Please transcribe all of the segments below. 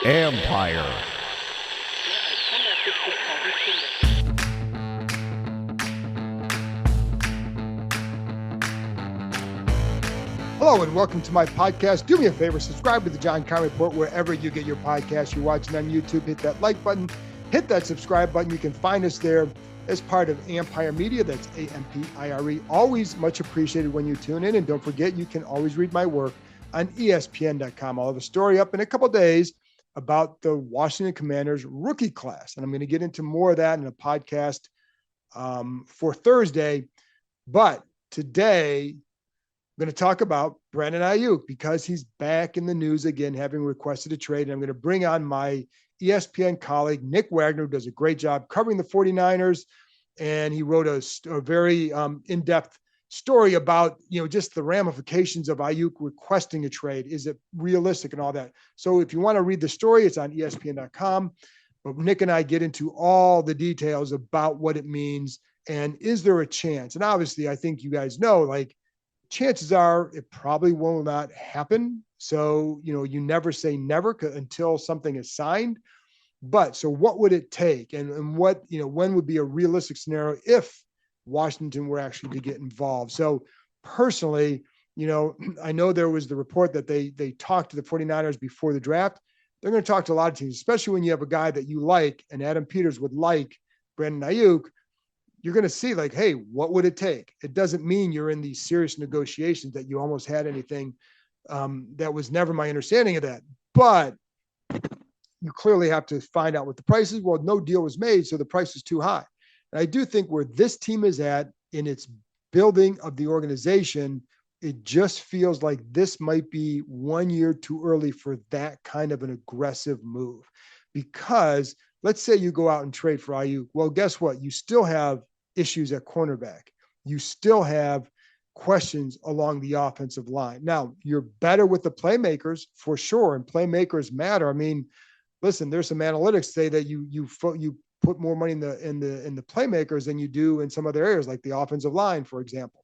Empire. Hello and welcome to my podcast. Do me a favor, subscribe to the John Conn Report wherever you get your podcast. You're watching on YouTube, hit that like button, hit that subscribe button. You can find us there as part of Empire Media. That's AMPIRE. Always much appreciated when you tune in. And don't forget, you can always read my work on ESPN.com. I'll have a story up in a couple of days about the Washington Commanders rookie class. And I'm going to get into more of that in a podcast for Thursday. But today, I'm going to talk about Brandon Aiyuk because he's back in the news again, having requested a trade. And I'm going to bring on my ESPN colleague, Nick Wagoner, who does a great job covering the 49ers. And he wrote a very in-depth story about, just the ramifications of Aiyuk requesting a trade. Is it realistic and all that? So if you want to read the story, it's on ESPN.com. But Nick and I get into all the details about what it means and is there a chance? And obviously, I think you guys know, chances are it probably will not happen. So, you never say never until something is signed. But so what would it take? And what, when would be a realistic scenario if Washington were actually to get involved? So personally, I know there was the report that they talked to the 49ers before the draft. They're going to talk to a lot of teams, especially when you have a guy that you like, and Adam Peters would like Brandon Aiyuk. You're going to see hey, what would it take? It doesn't mean you're in these serious negotiations that you almost had anything. That was never my understanding of that. But you clearly have to find out what the price is. Well, no deal was made, so the price is too high. And I do think where this team is at in its building of the organization, it just feels like this might be 1 year too early for that kind of an aggressive move. Because let's say you go out and trade for Aiyuk. Well, guess what? You still have issues at cornerback. You still have questions along the offensive line. Now, you're better with the playmakers for sure, and playmakers matter. I mean, listen, there's some analytics say that you put more money in the playmakers than you do in some other areas, like the offensive line, for example.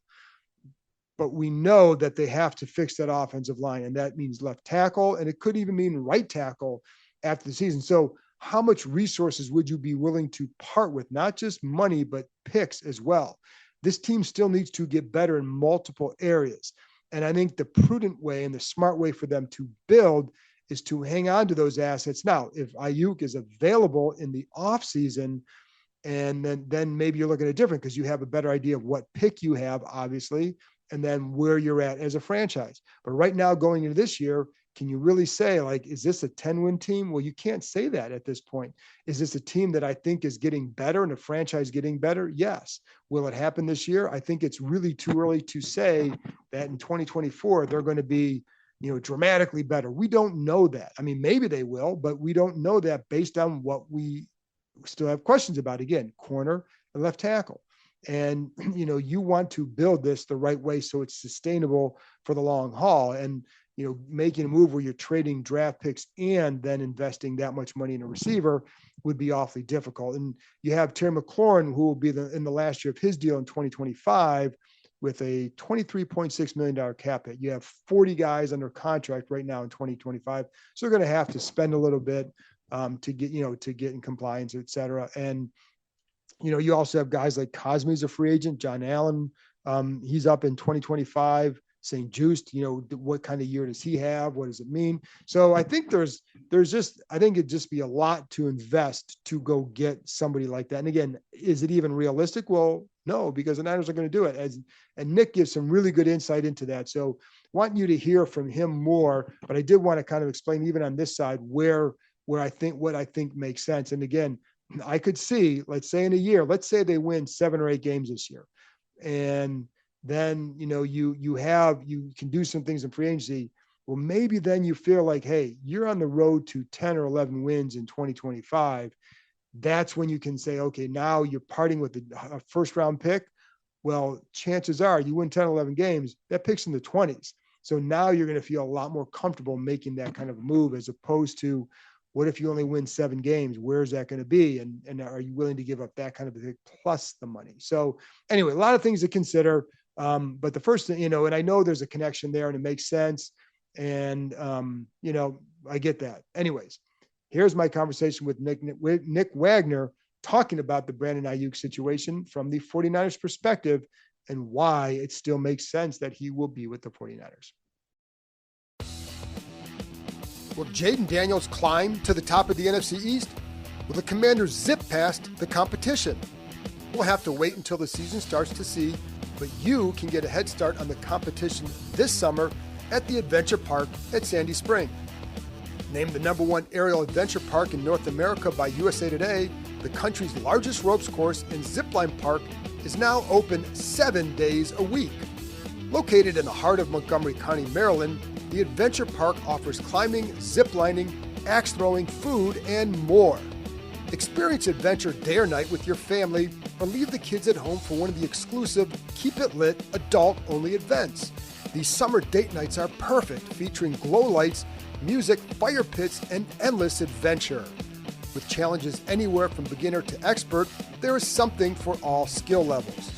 But we know that they have to fix that offensive line, and that means left tackle, and it could even mean right tackle after the season. So how much resources would you be willing to part with? Not just money, but picks as well. This team still needs to get better in multiple areas. And I think the prudent way and the smart way for them to build is to hang on to those assets. Now, if Aiyuk is available in the offseason, and then maybe you're looking at different because you have a better idea of what pick you have, obviously, and then where you're at as a franchise. But right now, going into this year, can you really say, is this a 10-win team? Well, you can't say that at this point. Is this a team that I think is getting better and a franchise getting better? Yes. Will it happen this year? I think it's really too early to say that in 2024, they're going to be, dramatically better. We don't know that. I mean, maybe they will, but we don't know that based on what we still have questions about. Again, corner and left tackle. And, you want to build this the right way so it's sustainable for the long haul. And, making a move where you're trading draft picks and then investing that much money in a receiver would be awfully difficult. And you have Terry McLaurin, who will be in the last year of his deal in 2025 with a $23.6 million cap hit. You have 40 guys under contract right now in 2025. So they're going to have to spend a little bit to get in compliance, et cetera. And, you also have guys like Cosme's a free agent, John Allen. He's up in 2025. St. Juiced, what kind of year does he have? What does it mean? So I think I think it'd just be a lot to invest to go get somebody like that. And again, is it even realistic? Well, no, because the Niners are going to do it. And Nick gives some really good insight into that. So want you to hear from him more, but I did want to kind of explain even on this side where what I think makes sense. And again, I could see, let's say in a year, let's say they win 7 or 8 games this year. And then, you can do some things in free agency. Well, maybe then you feel like, hey, you're on the road to 10 or 11 wins in 2025. That's when you can say, okay, now you're parting with a first round pick. Well, chances are you win 10, 11 games, that pick's in the 20s. So now you're going to feel a lot more comfortable making that kind of a move as opposed to what if you only win 7 games? Where's that going to be? And are you willing to give up that kind of a pick plus the money? So anyway, a lot of things to consider. But the first thing, and I know there's a connection there and it makes sense. And, I get that. Anyways, here's my conversation with Nick Wagoner talking about the Brandon Aiyuk situation from the 49ers perspective and why it still makes sense that he will be with the 49ers. Will Jaden Daniels climb to the top of the NFC East? Will the Commanders zip past the competition? We'll have to wait until the season starts to see, but you can get a head start on the competition this summer at the Adventure Park at Sandy Spring. Named the #1 aerial adventure park in North America by USA Today, the country's largest ropes course and zipline park is now open 7 days a week. Located in the heart of Montgomery County, Maryland, the Adventure Park offers climbing, ziplining, axe throwing, food, and more. Experience adventure day or night with your family, or leave the kids at home for one of the exclusive Keep It Lit adult-only events. These summer date nights are perfect, featuring glow lights, music, fire pits, and endless adventure. With challenges anywhere from beginner to expert, there is something for all skill levels.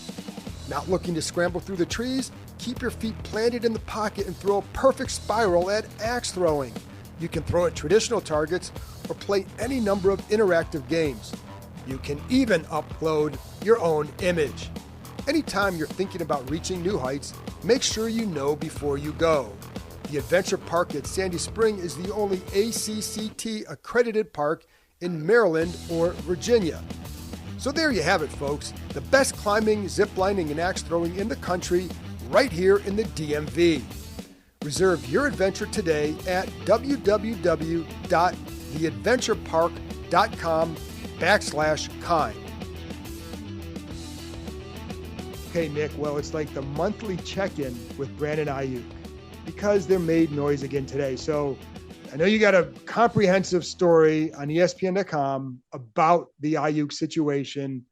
Not looking to scramble through the trees? Keep your feet planted in the pocket and throw a perfect spiral at axe throwing. You can throw at traditional targets or play any number of interactive games. You can even upload your own image. Anytime you're thinking about reaching new heights, make sure you know before you go. The Adventure Park at Sandy Spring is the only ACCT accredited park in Maryland or Virginia. So there you have it, folks. The best climbing, ziplining, and axe throwing in the country right here in the DMV. Reserve your adventure today at www.theadventurepark.com/kind. Okay, Nick, well, it's like the monthly check-in with Brandon Aiyuk because they're made noise again today. So I know you got a comprehensive story on ESPN.com about the Aiyuk situation.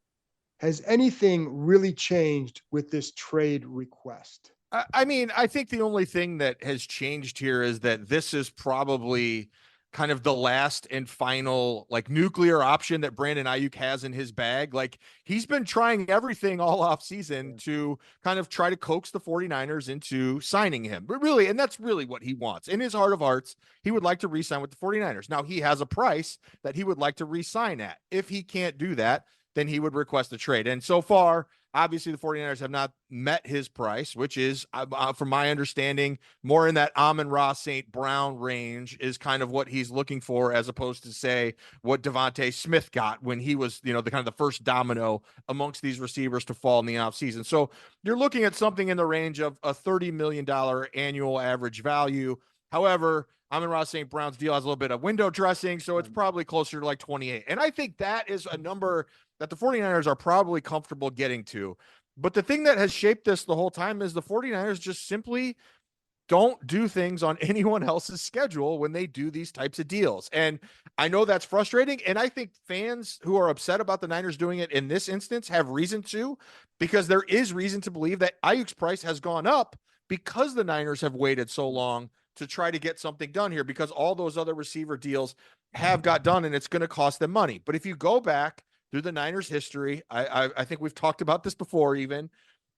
Has anything really changed with this trade request? I mean, I think the only thing that has changed here is that this is probably kind of the last and final like nuclear option that Brandon Aiyuk has in his bag. Like he's been trying everything all off season to kind of try to coax the 49ers into signing him. But really, and that's really what he wants. In his heart of hearts, he would like to re-sign with the 49ers. Now he has a price that he would like to re-sign at. If he can't do that, then he would request a trade. And so far, obviously, the 49ers have not met his price, which is, from my understanding, more in that Amon-Ra St. Brown range is kind of what he's looking for, as opposed to, say, what Devontae Smith got when he was, the kind of the first domino amongst these receivers to fall in the offseason. So you're looking at something in the range of a $30 million annual average value. However, Amon-Ra St. Brown's deal has a little bit of window dressing, so it's probably closer to like 28. And I think that is a number that the 49ers are probably comfortable getting to. But the thing that has shaped this the whole time is the 49ers just simply don't do things on anyone else's schedule when they do these types of deals. And I know that's frustrating. And I think fans who are upset about the Niners doing it in this instance have reason to, because there is reason to believe that Aiyuk's price has gone up because the Niners have waited so long to try to get something done here, because all those other receiver deals have got done and it's going to cost them money. But if you go back through the Niners history, I think we've talked about this before, even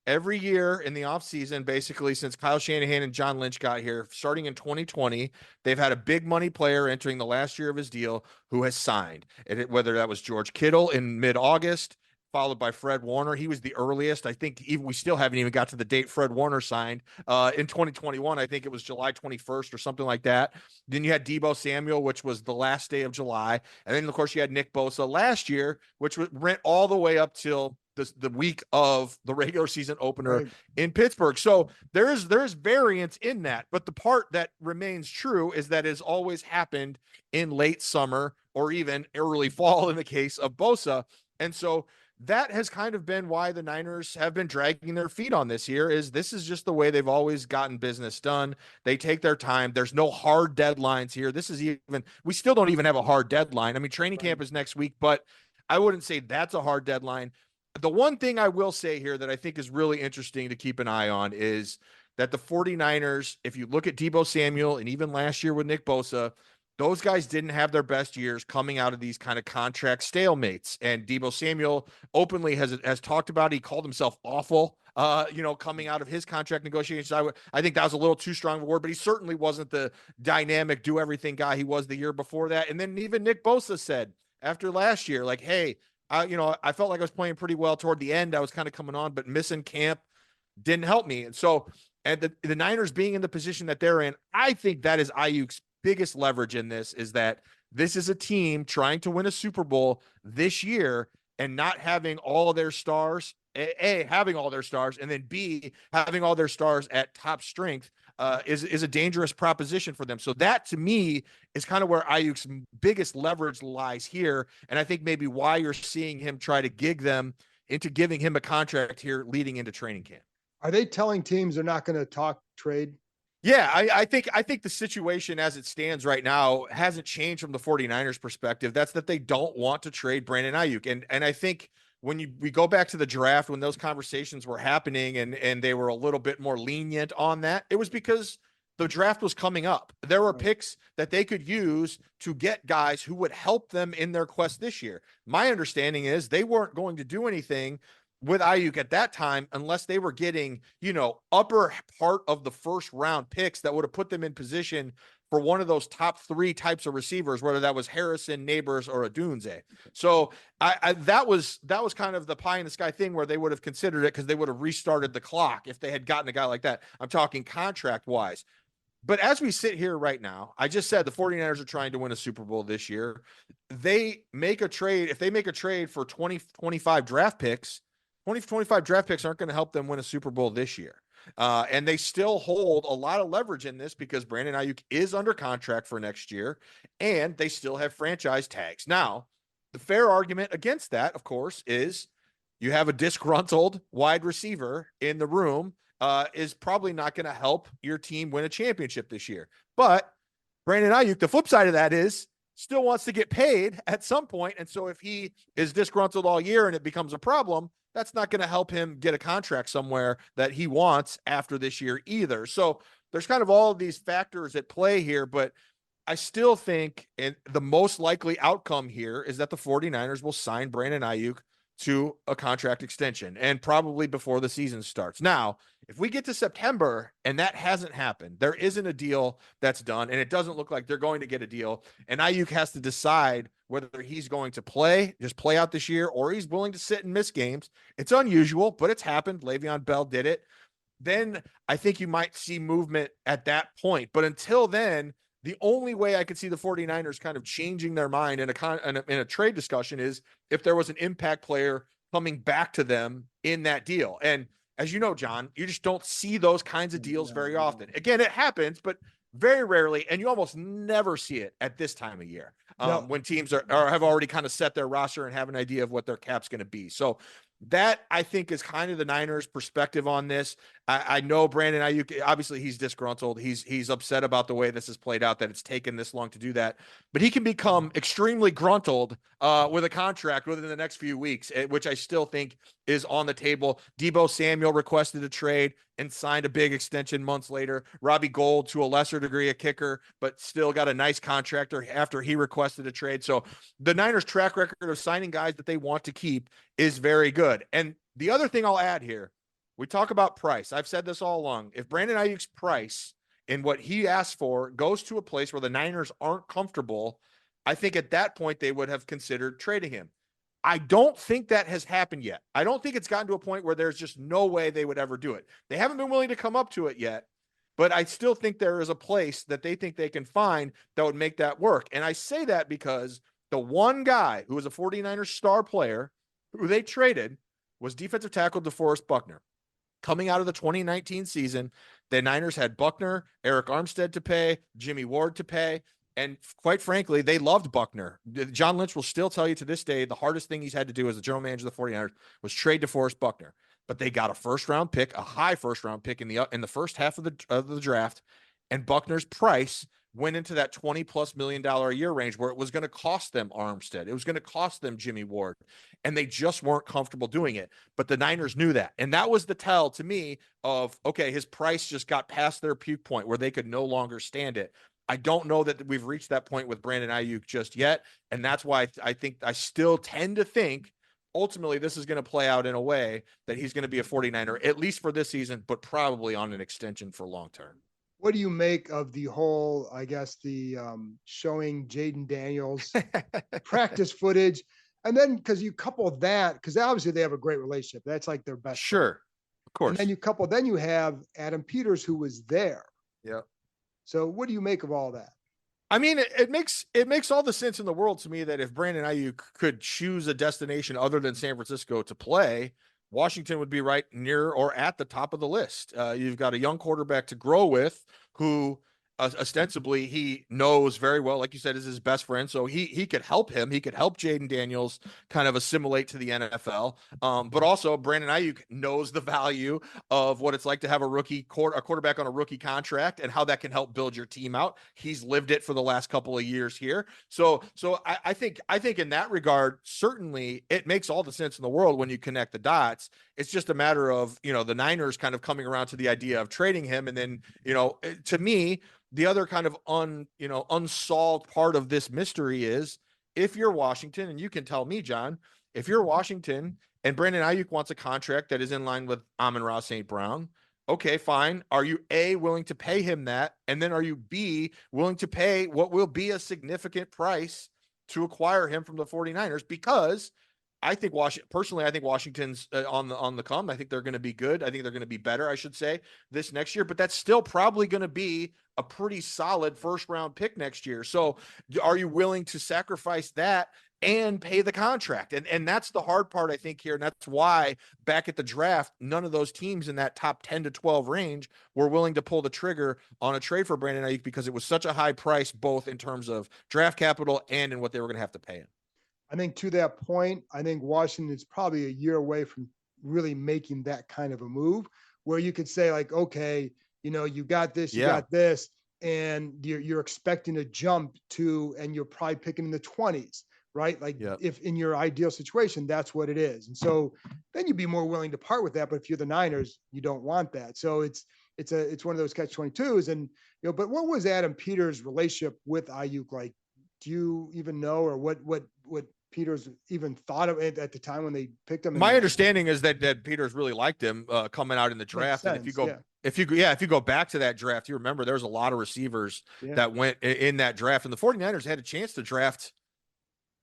every year in the offseason, basically since Kyle Shanahan and John Lynch got here, starting in 2020, they've had a big money player entering the last year of his deal who has signed. Whether that was George Kittle in mid-August, followed by Fred Warner. He was the earliest. I think even we still haven't even got to the date Fred Warner signed in 2021. I think it was July 21st or something like that. Then you had Deebo Samuel, which was the last day of July. And then, of course, you had Nick Bosa last year, which went all the way up till the week of the regular season opener in Pittsburgh. So there's variance in that. But the part that remains true is that it has always happened in late summer or even early fall in the case of Bosa. And so that has kind of been why the Niners have been dragging their feet on this year. This is just the way they've always gotten business done. They take their time. There's no hard deadlines here. We still don't even have a hard deadline. I mean, training camp is next week, but I wouldn't say that's a hard deadline. The one thing I will say here that I think is really interesting to keep an eye on is that the 49ers, if you look at Deebo Samuel and even last year with Nick Bosa, those guys didn't have their best years coming out of these kind of contract stalemates. And Deebo Samuel openly has talked about it. He called himself awful coming out of his contract negotiations. I think that was a little too strong of a word, but he certainly wasn't the dynamic, do everything guy he was the year before that. And then even Nick Bosa said after last year, like, hey, I felt like I was playing pretty well toward the end. I was kind of coming on, but missing camp didn't help me. And so, and the Niners being in the position that they're in, I think that is Aiyuk's biggest leverage in this, is that this is a team trying to win a Super Bowl this year and not having all their stars, having all their stars, and then B, having all their stars at top strength is a dangerous proposition for them. So that, to me, is kind of where Aiyuk's biggest leverage lies here. And I think maybe why you're seeing him try to gig them into giving him a contract here leading into training camp. Are they telling teams they're not going to talk trade? Yeah, I think the situation as it stands right now hasn't changed from the 49ers perspective. That's that they don't want to trade Brandon Aiyuk. And I think when we go back to the draft, when those conversations were happening and they were a little bit more lenient on that, it was because the draft was coming up. There were picks that they could use to get guys who would help them in their quest this year. My understanding is they weren't going to do anything with Aiyuk at that time unless they were getting, upper part of the first round picks that would have put them in position for one of those top 3 types of receivers, whether that was Harrison, Neighbors, or Odunze. So that was kind of the pie in the sky thing where they would have considered it because they would have restarted the clock if they had gotten a guy like that. I'm talking contract wise. But as we sit here right now, I just said the 49ers are trying to win a Super Bowl this year. They make a trade. If they make a trade for 25 draft picks, 25 draft picks aren't going to help them win a Super Bowl this year. And they still hold a lot of leverage in this because Brandon Aiyuk is under contract for next year, and they still have franchise tags. Now, the fair argument against that, of course, is you have a disgruntled wide receiver in the room is probably not going to help your team win a championship this year. But Brandon Aiyuk, the flip side of that is, still wants to get paid at some point. And so if he is disgruntled all year and it becomes a problem, that's not going to help him get a contract somewhere that he wants after this year either. So there's kind of all of these factors at play here, but I still think the most likely outcome here is that the 49ers will sign Brandon Aiyuk to a contract extension, and probably before the season starts. Now, if we get to September and that hasn't happened, there isn't a deal that's done, and it doesn't look like they're going to get a deal, and Aiyuk has to decide whether he's going to just play out this year, or he's willing to sit and miss games. It's unusual, but it's happened. Le'Veon Bell did it. Then I think you might see movement at that point. But until then, the only way I could see the 49ers kind of changing their mind in a trade discussion is if there was an impact player coming back to them in that deal. And as you know, John, you just don't see those kinds of deals very often. Again, it happens, but very rarely, and you almost never see it at this time of year when teams have already kind of set their roster and have an idea of what their cap's going to be. So that, I think, is kind of the Niners' perspective on this. I know Brandon Aiyuk, obviously he's disgruntled. He's upset about the way this has played out, that it's taken this long to do that. But he can become extremely gruntled with a contract within the next few weeks, which I still think is on the table. Deebo Samuel requested a trade and signed a big extension months later. Robbie Gould, to a lesser degree, a kicker, but still got a nice contract after he requested a trade. So the Niners' track record of signing guys that they want to keep is very good. And the other thing I'll add here, we talk about price. I've said this all along. If Brandon Aiyuk's price and what he asked for goes to a place where the Niners aren't comfortable, I think at that point they would have considered trading him. I don't think that has happened yet. I don't think it's gotten to a point where there's just no way they would ever do it. They haven't been willing to come up to it yet, but I still think there is a place that they think they can find that would make that work. And I say that because the one guy who was a 49ers star player who they traded was defensive tackle DeForest Buckner. Coming out of the 2019 season, the Niners had Buckner, Eric Armstead to pay, Jimmy Ward to pay, and quite frankly, they loved Buckner. John Lynch will still tell you to this day the hardest thing he's had to do as a general manager of the 49ers was trade DeForest Buckner. But they got a first-round pick, a high first-round pick in the first half of the draft, and Buckner's price went into that $20+ million a year range where it was going to cost them Armstead. It was going to cost them Jimmy Ward, and they just weren't comfortable doing it. But the Niners knew that. And that was the tell to me of, okay, his price just got past their puke point where they could no longer stand it. I don't know that we've reached that point with Brandon Aiyuk just yet. And that's why I still tend to think ultimately this is going to play out in a way that he's going to be a 49er, at least for this season, but probably on an extension for long term. What do you make of the whole, I guess, the showing Jaden Daniels practice footage? And then because you couple that, because obviously they have a great relationship. That's like their best friend. Sure. Of course. And then you have Adam Peters, who was there. Yeah. So what do you make of all that? I mean, it makes all the sense in the world to me that if Brandon Aiyuk could choose a destination other than San Francisco to play, Washington would be right near or at the top of the list. You've got a young quarterback to grow with who ostensibly he knows very well, like you said, is his best friend. So he could help him. He could help Jaden Daniels kind of assimilate to the NFL. But also Brandon Aiyuk knows the value of what it's like to have a quarterback on a rookie contract and how that can help build your team out. He's lived it for the last couple of years here. So I think in that regard, certainly it makes all the sense in the world when you connect the dots. It's just a matter of, the Niners kind of coming around to the idea of trading him. And then, to me, the other kind of unsolved part of this mystery is if you're Washington, and you can tell me, John, if you're Washington and Brandon Aiyuk wants a contract that is in line with Amon-Ra St. Brown, okay, fine. Are you A, willing to pay him that? And then are you B, willing to pay what will be a significant price to acquire him from the 49ers? Because I think Washington's on the come. I think they're going to be good. I think they're going to be better, I should say, this next year, but that's still probably going to be a pretty solid first round pick next year. So are you willing to sacrifice that and pay the contract? And that's the hard part, I think, here. And that's why back at the draft, none of those teams in that top 10 to 12 range were willing to pull the trigger on a trade for Brandon Aiyuk because it was such a high price, both in terms of draft capital and in what they were going to have to pay him. I think to that point, I think Washington is probably a year away from really making that kind of a move where you could say like, okay, you got this, you got this, and you're expecting a jump to, and you're probably picking in the 20s, right? Like if in your ideal situation, that's what it is. And so then you'd be more willing to part with that. But if you're the Niners, you don't want that. So it's one of those catch-22s. And, but what was Adam Peters' relationship with Aiyuk like? Do you even know, or what Peters even thought of it at the time when they picked him? My understanding is that Peters really liked him coming out in the draft. And if you go back to that draft, you remember there was a lot of receivers that went in that draft, and the 49ers had a chance to draft,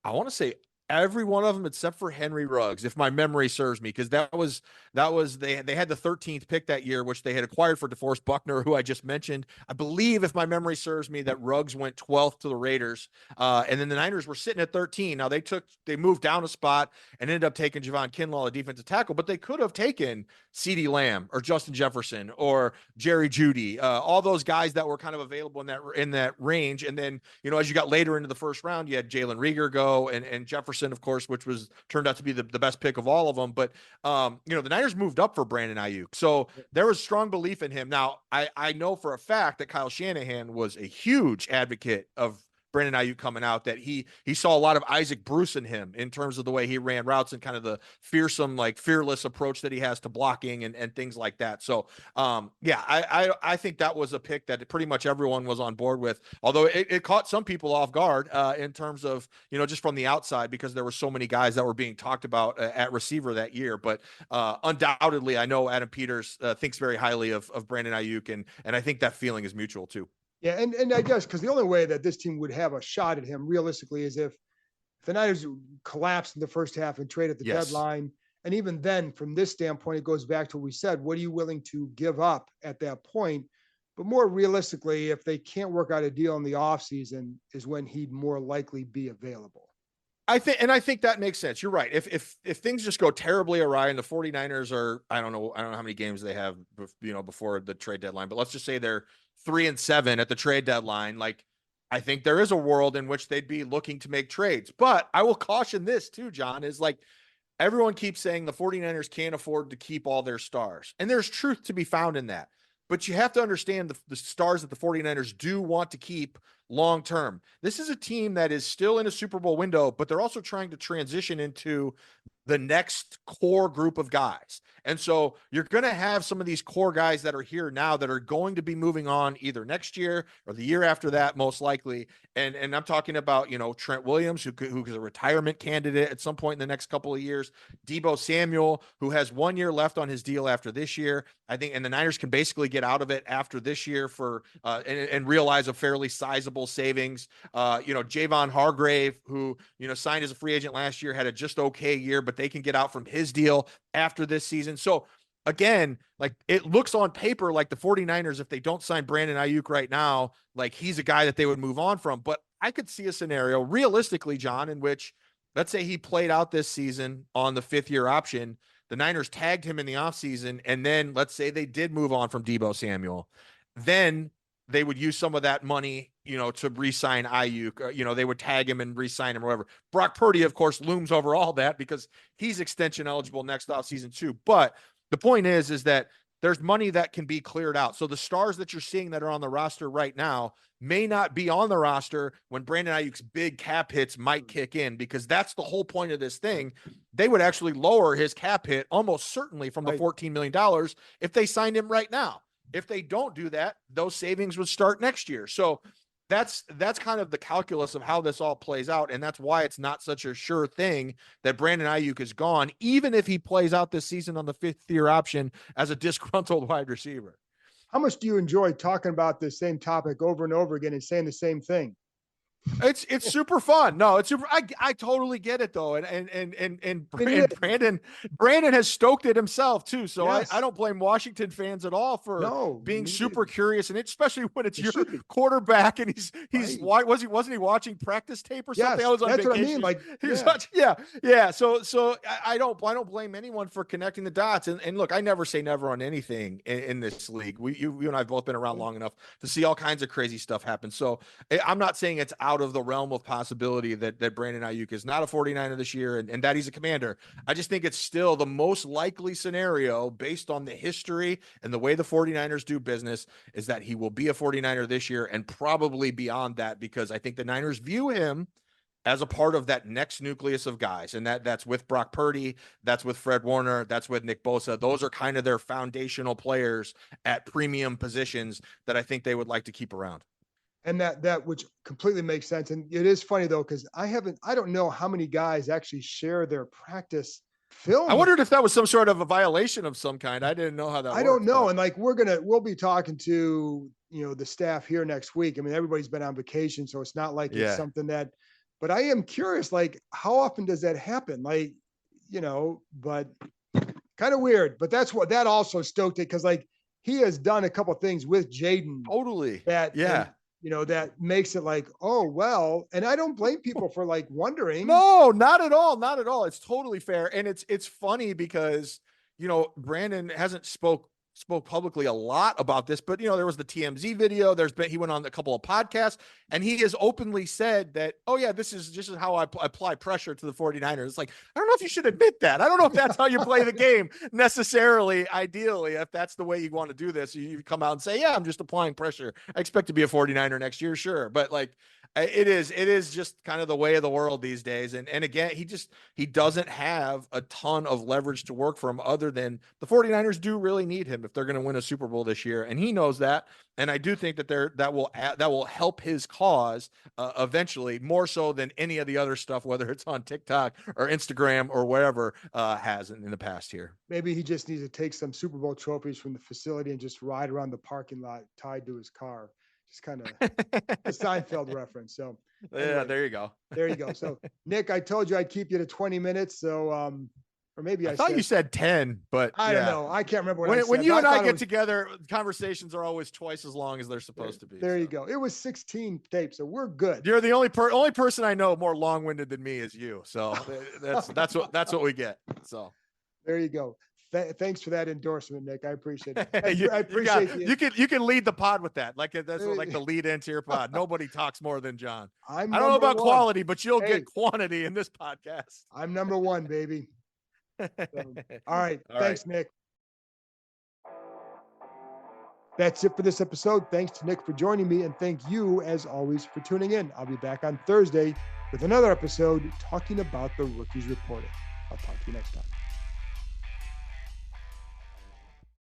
I want to say, every one of them except for Henry Ruggs, if my memory serves me, because that was they had the 13th pick that year, which they had acquired for DeForest Buckner, who I just mentioned. I believe, if my memory serves me, that Ruggs went 12th to the Raiders, and then the Niners were sitting at 13. Now they moved down a spot and ended up taking Javon Kinlaw, a defensive tackle, but they could have taken CeeDee Lamb or Justin Jefferson or Jerry Jeudy, all those guys that were kind of available in that range. And then as you got later into the first round, you had Jalen Reagor go and Jefferson, of course, which turned out to be the best pick of all of them. But the Niners moved up for Brandon Aiyuk, so there was strong belief in him. Now I know for a fact that Kyle Shanahan was a huge advocate of Brandon Aiyuk coming out, that he saw a lot of Isaac Bruce in him in terms of the way he ran routes and kind of the fearless approach that he has to blocking and things like that. So I think that was a pick that pretty much everyone was on board with, although it caught some people off guard in terms of, just from the outside, because there were so many guys that were being talked about at receiver that year. But undoubtedly, I know Adam Peters thinks very highly of Brandon Aiyuk, and I think that feeling is mutual too. Yeah, and I guess because the only way that this team would have a shot at him realistically is if the Niners collapse in the first half and trade at the deadline. And even then, from this standpoint, it goes back to what we said. What are you willing to give up at that point? But more realistically, if they can't work out a deal in the offseason is when he'd more likely be available. I think that makes sense. You're right. If things just go terribly awry and the 49ers are, I don't know how many games they have, before the trade deadline, but let's just say they're 3-7 at the trade deadline. Like, I think there is a world in which they'd be looking to make trades. But I will caution this too, John, is like everyone keeps saying the 49ers can't afford to keep all their stars. And there's truth to be found in that. But you have to understand the stars that the 49ers do want to keep long term. This is a team that is still in a Super Bowl window, but they're also trying to transition into the next core group of guys. And so you're going to have some of these core guys that are here now that are going to be moving on either next year or the year after that, most likely. And I'm talking about, Trent Williams, who is a retirement candidate at some point in the next couple of years. Deebo Samuel, who has 1 year left on his deal after this year. I think, and the Niners can basically get out of it after this year for and realize a fairly sizable savings. Javon Hargrave, who, signed as a free agent last year, had a just okay year, but they can get out from his deal after this season. So again, like it looks on paper like the 49ers, if they don't sign Brandon Aiyuk right now, like he's a guy that they would move on from. But I could see a scenario realistically, John, in which let's say he played out this season on the 5th-year option. The Niners tagged him in the offseason, and then let's say they did move on from Deebo Samuel. Then they would use some of that money, to re-sign Aiyuk. They would tag him and re-sign him or whatever. Brock Purdy, of course, looms over all that because he's extension eligible next offseason too. But the point is that there's money that can be cleared out. So the stars that you're seeing that are on the roster right now may not be on the roster when Brandon Aiyuk's big cap hits might kick in, because that's the whole point of this thing. They would actually lower his cap hit almost certainly from the $14 million if they signed him right now. If they don't do that, those savings would start next year. So that's kind of the calculus of how this all plays out. And that's why it's not such a sure thing that Brandon Aiyuk is gone, even if he plays out this season on the 5th-year option as a disgruntled wide receiver. How much do you enjoy talking about the same topic over and over again and saying the same thing? It's super fun. No, it's super. I totally get it though. And Brandon has stoked it himself too. So yes. I don't blame Washington fans at all for being super curious, and especially when it's your quarterback and he's right. wasn't he watching practice tape or something? Yes, I was on that's vacation. What I mean. Like he was watching, yeah. So I don't blame anyone for connecting the dots. And look, I never say never on anything in this league. You and I have both been around long enough to see all kinds of crazy stuff happen. So I'm not saying it's out of the realm of possibility that Brandon Aiyuk is not a 49er this year and that he's a Commander. I just think it's still the most likely scenario based on the history and the way the 49ers do business is that he will be a 49er this year and probably beyond that, because I think the Niners view him as a part of that next nucleus of guys. And that's with Brock Purdy, that's with Fred Warner, that's with Nick Bosa. Those are kind of their foundational players at premium positions that I think they would like to keep around. And that which completely makes sense. And it is funny though, because I don't know how many guys actually share their practice film. I wondered if that was some sort of a violation of some kind. I didn't know how that worked. I don't know. But... And like, we'll be talking to, the staff here next week. I mean, everybody's been on vacation, so it's not like it's something that, but I am curious, like, how often does that happen? Like, but kind of weird, but that also stoked it. Cause like he has done a couple of things with Jaden. Totally. That makes it like, oh, well, and I don't blame people for like wondering. No, not at all. Not at all. It's totally fair. And it's funny because, Brandon hasn't spoke publicly a lot about this, but there was the TMZ video. He went on a couple of podcasts and he has openly said that, oh yeah, this is how I apply pressure to the 49ers. It's like, I don't know if you should admit that. I don't know if that's how you play the game necessarily. Ideally, if that's the way you want to do this, you come out and say, yeah, I'm just applying pressure. I expect to be a 49er next year. Sure. But like, it is just kind of the way of the world these days. And again, he doesn't have a ton of leverage to work from other than the 49ers do really need him if they're going to win a Super Bowl this year. And he knows that. And I do think that will help his cause eventually, more so than any of the other stuff, whether it's on TikTok or Instagram or wherever has in the past here. Maybe he just needs to take some Super Bowl trophies from the facility and just ride around the parking lot tied to his car. Just kind of a Seinfeld reference. So anyway, yeah, there you go. There you go. So Nick, I told you I'd keep you to 20 minutes. So, or maybe I thought you said 10, but I don't know. I can't remember what I said. When you and I get together, conversations are always twice as long as they're supposed to be. There you go. It was 16 tapes, so we're good. You're the only person I know more long-winded than me is you. So that's what we get. So there you go. Thanks for that endorsement, Nick. I appreciate it. I appreciate it. You can lead the pod with that. Like that's like the lead into your pod. Nobody talks more than John. I don't know about quality, but you'll get quantity in this podcast. I'm number one, baby. So, all right. Thanks, Nick. That's it for this episode. Thanks to Nick for joining me, and thank you, as always, for tuning in. I'll be back on Thursday with another episode talking about the rookies reporting. I'll talk to you next time.